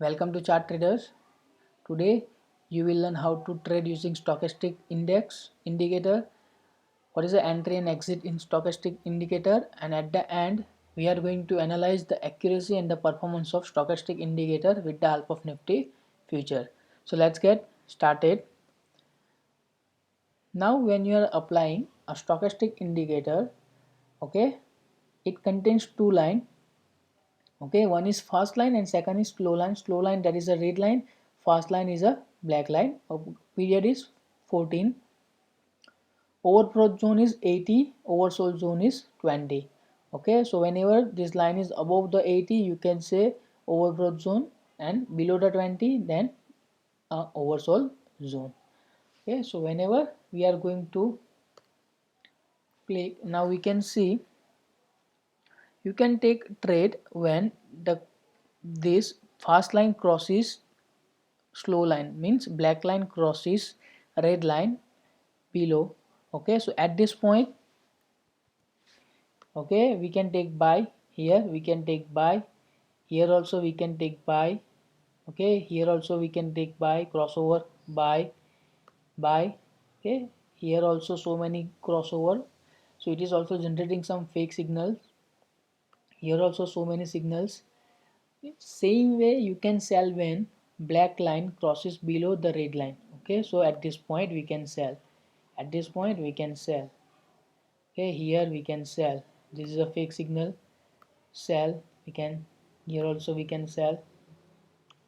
Welcome to Chart Traders. Today you will learn how to trade using stochastic index indicator. What is the entry and exit in stochastic indicator, and at the end we are going to analyze the accuracy and the performance of stochastic indicator with the help of Nifty future. So let's get started. Now when you are applying a stochastic indicator, okay, it contains two lines. Okay, one is fast line and second is slow line, that is a red line, fast line is a black line. Period is 14, overbought zone is 80, oversold zone is 20. Okay, so whenever this line is above the 80 you can say overbought zone, and below the 20 then oversold zone. Okay, so whenever we are going to play, now we can see you can take trade when the this fast line crosses slow line, means black line crosses red line below. Okay, so at this point, okay, we can take buy here, we can take buy here, also we can take buy. Okay, here also we can take buy, crossover, buy. Okay, here also so many crossover, so it is also generating some fake signals. Here also so many signals. Same way you can sell when black line crosses below the red line. Okay, so at this point we can sell, at this point we can sell. Okay, here we can sell, this is a fake signal, sell, we can, here also we can sell.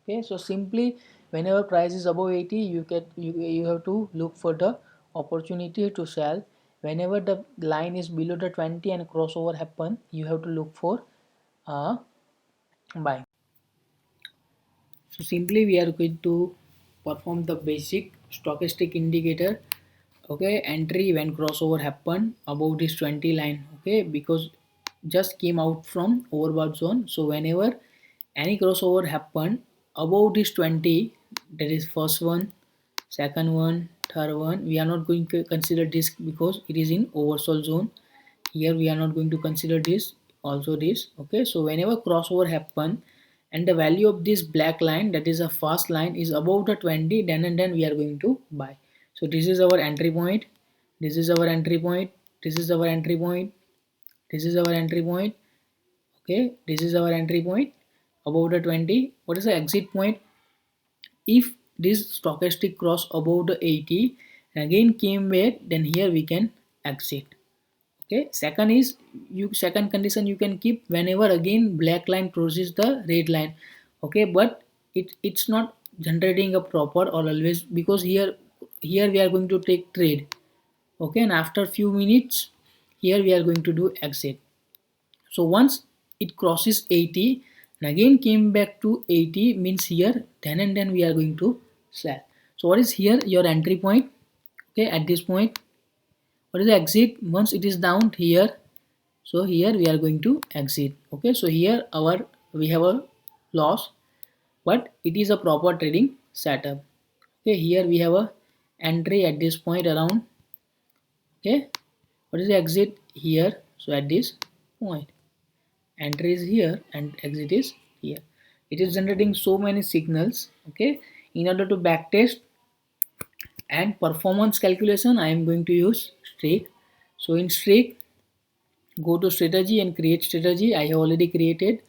Okay, so simply whenever price is above 80 you have to look for the opportunity to sell. Whenever the line is below the 20 and crossover happen, you have to look for buy. So simply we are going to perform the basic stochastic indicator. Okay, entry when crossover happen above this 20 line. Okay, because just came out from overbought zone. So whenever any crossover happen above this 20, that is first one, second one, third one, we are not going to consider this because it is in oversold zone. Here we are not going to consider this, also this. Okay, so whenever crossover happen and the value of this black line, that is a fast line, is above the 20, then and then we are going to buy. So this is our entry point, this is our entry point, this is our entry point, this is our entry point. Okay, this is our entry point above the 20. What is the exit point? If this stochastic cross above the 80 and again came back, then here we can exit. Okay, second is, you second condition you can keep whenever again black line crosses the red line. Okay, but it's not generating a proper or always, because here we are going to take trade. Okay, and after few minutes here we are going to do exit. So once it crosses 80 and again came back to 80, means here then and then we are going to sell. So what is here your entry point? Okay, at this point, what is the exit? Once it is down here, so here we are going to exit. Okay, so here we have a loss, but it is a proper trading setup. Okay, here we have a entry at this point around. Okay, what is the exit here? So at this point, entry is here and exit is here. It is generating so many signals. Okay, in order to backtest and performance calculation, I am going to use streak. So in streak, go to strategy and create strategy. I have already created.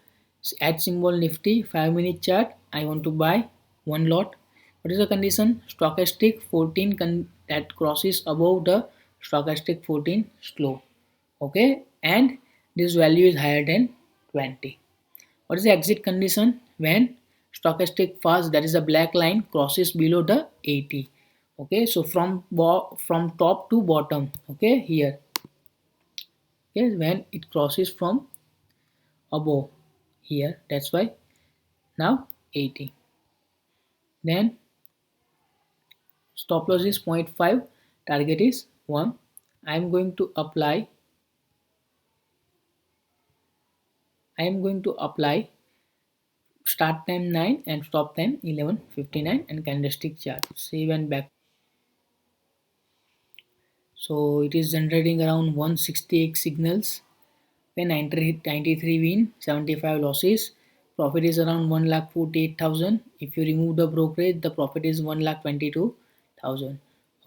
Add symbol Nifty 5-minute chart. I want to buy one lot. What is the condition? Stochastic 14 that crosses above the stochastic 14 slow. Okay, and this value is higher than 20. What is the exit condition? When stochastic fast, that is a black line, crosses below the 80. Okay, so from top to bottom. Okay, here. Okay, when it crosses from above here, that's why now 80. Then stop loss is 0.5, target is 1. I am going to apply start time 9 and stop time 11:59 and candlestick chart. Save and back. So it is generating around 168 signals. When 93 win, 75 losses, Profit is around 1,48,000. If you remove the brokerage, the profit is 1,22,000.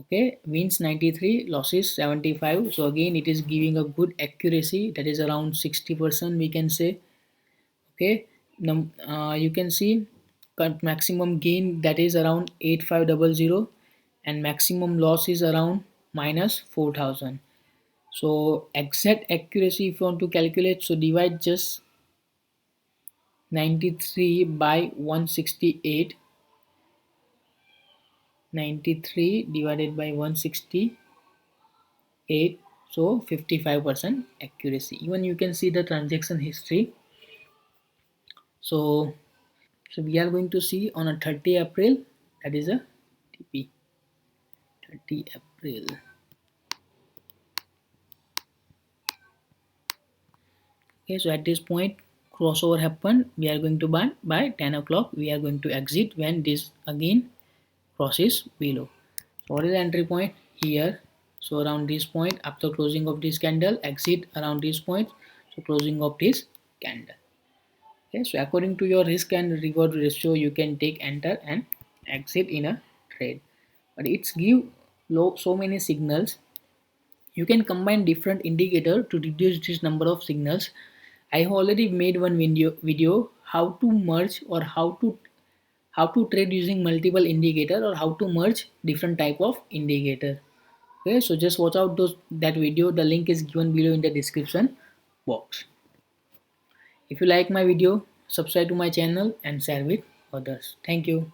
Okay, wins 93, losses 75. So again, it is giving a good accuracy, that is around 60%, we can say. Okay, you can see maximum gain, that is around 8500, and maximum loss is around minus 4,000. So exact accuracy, if you want to calculate, so divide just 93 by 168. 93 divided by 168, so 55% accuracy. Even you can see the transaction history. So we are going to see on a 30 April, that is a TP 30 April. Okay, so at this point crossover happened, we are going to buy by 10 o'clock. We are going to exit when this again crosses below. So what is the entry point here? So around this point, after closing of this candle, exit around this point, so closing of this candle. Okay, so according to your risk and reward ratio, you can take enter and exit in a trade. But it's give so many signals. You can combine different indicator to reduce this number of signals. I have already made one video how to merge, or how to trade using multiple indicator, or how to merge different type of indicator. Okay, so just watch out that video. The link is given below in the description box. If you like my video, subscribe to my channel and share with others. Thank you.